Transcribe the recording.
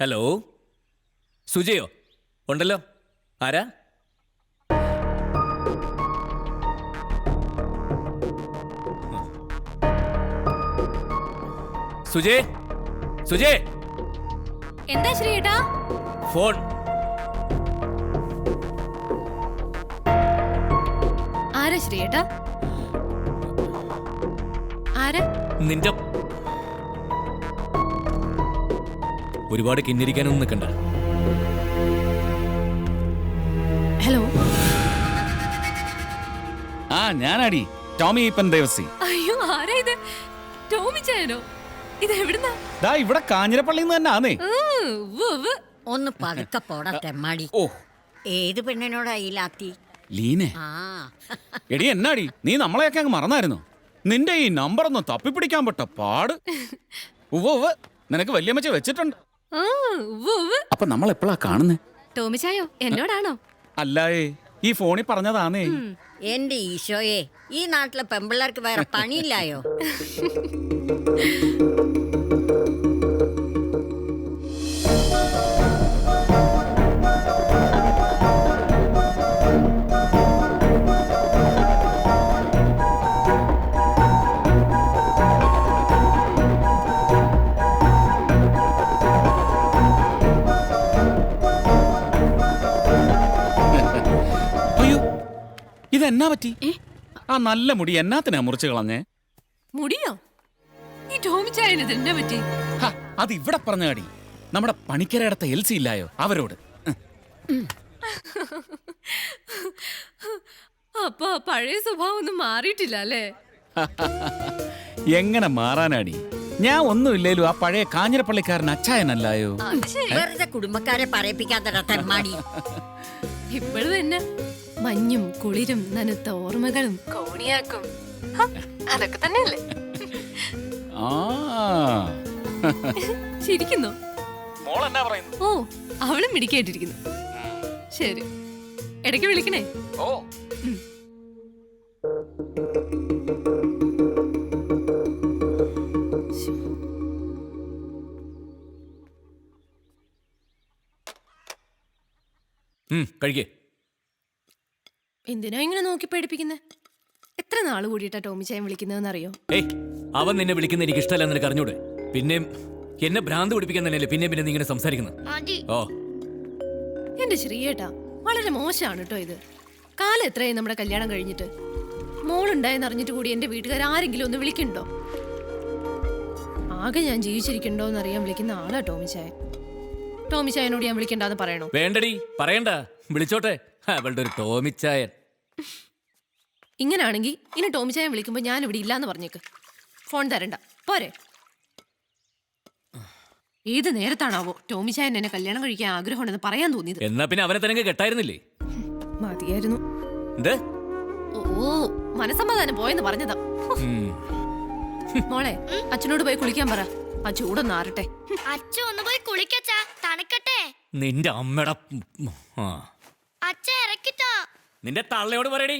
Hello, സുജയോ? ഉണ്ടല്ലോ. ആരാ? സുജേ, സുജേ, എന്താ ശ്രീയേട്ടാ? ഫോൺ. ആരാ ശ്രീയേട്ടാ? ആരാ? നിന്റെ ഒരുപാട് കിന്നിരിക്കാനൊന്നും നിൽക്കണ്ട. ഹലോ. ഞാനാടി ടോമി ഈപ്പൻ ദേവസി. അയ്യോ, ആരാ ഇത്? ടോമി ചായനോ? ഇത് എവിടുന്നാ? ദാ ഇവിടെ കാഞ്ഞിരപ്പള്ളിന്ന് തന്നെ ആന്നേ. ഒന്ന് പതുക്കെ പോടാ തെമ്മാടി. ഓ, ഏത് പെണ്ണിനോടാ ഈ ലാത്തി? ലീനെ. ആ എടി എന്നാടി നീ നമ്മളെയൊക്കെ അങ്ങ് മറന്നായിരുന്നു? നിന്റെ ഈ നമ്പർ ഒന്ന് തപ്പിപ്പിടിക്കാൻ പെട്ട പാട്. ഉവ്വ് നിനക്ക് വല്യമ്മച്ച വെച്ചിട്ടുണ്ട്. അപ്പൊ നമ്മൾ എപ്പോഴാ കാണുന്നേ? ടോമി ചായോ എന്നോടാണോ? അല്ലായേ, ഈ ഫോണിൽ പറഞ്ഞതാന്നേ. എന്റെ ഈശോയെ, ഈ നാട്ടിലെ പെമ്പിള്ളേർക്ക് വേറെ പണിയില്ലായോ? ഇതെന്നാ പറ്റി? ആ നല്ല മുടി എന്നാത്തിനാ മുറിച്ച് കളഞ്ഞേ? മുടിയോ? ഈ ടോമി ചായന് ഇതെന്നാ പറ്റി? അത് ഇവിടെ പറഞ്ഞാടി. നമ്മുടെ പണിക്കരടത്തെ എൽസി ഇല്ലായോ, അവരോട്. അപ്പൊ പഴയ സ്വഭാവം ഒന്നും മാറിയിട്ടില്ല അല്ലേ? എങ്ങനെ മാറാനാടി? ഞാൻ ഒന്നുമില്ലേലും ആ പഴയ കാഞ്ഞിരപ്പള്ളിക്കാരൻ അച്ചായനല്ലായോ? വെറുതെ കുടുംബക്കാരെ പറയിപ്പിക്കാത്തടാ തെമ്മാടി. ഇപ്പോഴും തന്നെ മഞ്ഞും കുളിരും നനുത്ത ഓർമ്മകളും കോണിയാക്കും. അതൊക്കെ തന്നെയല്ലേ? ചിരിക്കുന്നു. ഓ, അവളും മിടിക്കായിട്ടിരിക്കുന്നു. ശരി, ഇടയ്ക്ക് വിളിക്കണേ. ഓ, കഴിക്കേ. എന്തിനാ ഇങ്ങനെ നോക്കി പേടിപ്പിക്കുന്നേ? എത്ര നാള് കൂടിയിട്ടാ ടോമി ചായൻ വിളിക്കുന്നതെന്ന് അറിയോ? ഏയ്, അവൻ നിന്നെ വിളിക്കുന്ന എനിക്ക് ഇഷ്ടമല്ല നിനക്ക് അറിഞ്ഞൂടെ? പിന്നെ എന്നെ ഭ്രാന്ത് പിടിപ്പിക്കാൻ തന്നെയല്ലേ പിന്നെ പിന്നെ നീ ഇങ്ങനെ സംസാരിക്കുന്നത്? ഓ, എന്റെ ശ്രീയേട്ടാ, വളരെ മോശമാണ് കേട്ടോ ഇത്. കാലം എത്രയായി നമ്മുടെ കല്യാണം കഴിഞ്ഞിട്ട്? മോളുണ്ടായെന്ന് അറിഞ്ഞിട്ട് കൂടി എന്റെ വീട്ടുകാർ ആരെങ്കിലും ഒന്ന് വിളിക്കണ്ടോ? ആകെ ഞാൻ ജീവിച്ചിരിക്കണ്ടോ എന്നറിയാൻ വിളിക്കുന്ന ആളാ ടോമി ചായൻ. ടോമി ചായനോട് ഞാൻ വിളിക്കണ്ടെന്ന് പറയണോ? വേണ്ടടി, പറയണ്ട, വിളിച്ചോട്ടെ. അവളുടെ ഒരു ടോമിച്ചായൻ. ഇങ്ങനാണെങ്കിൽ ഇനി ടോമി ചായൻ വിളിക്കുമ്പോ ഞാൻ ഇവിടെ ഇല്ലാന്ന് പറഞ്ഞേക്ക്. ഫോൺ തരണ്ട, പോരെ? ഏത് നേരത്താണാവോ ടോമി ചായൻ എന്നെ കല്യാണം കഴിക്കാൻ ആഗ്രഹമുണ്ടെന്ന് പറയാൻ തോന്നിയത്? എന്നാ പിന്നെ അവനെ തന്നെ കെട്ടായിരുന്നില്ലേ? മതിയായിരുന്നു. എന്ത്? ഓ, മനസമാധാനം പോയെന്ന് പറഞ്ഞതാ. മോളെ, അച്ഛനോട് പോയി കുളിക്കാൻ പറ. ആ ചൂടൊന്ന് ആറട്ടെ. അച്ഛൻ ഒന്ന് പോയി കുളിക്കച്ചാ, തണുക്കട്ടെ. നിന്റെ അമ്മയുടെ അച്ഛൻ ഇറക്കിട്ടോ. നിന്റെ തള്ളയോട് പറയടി.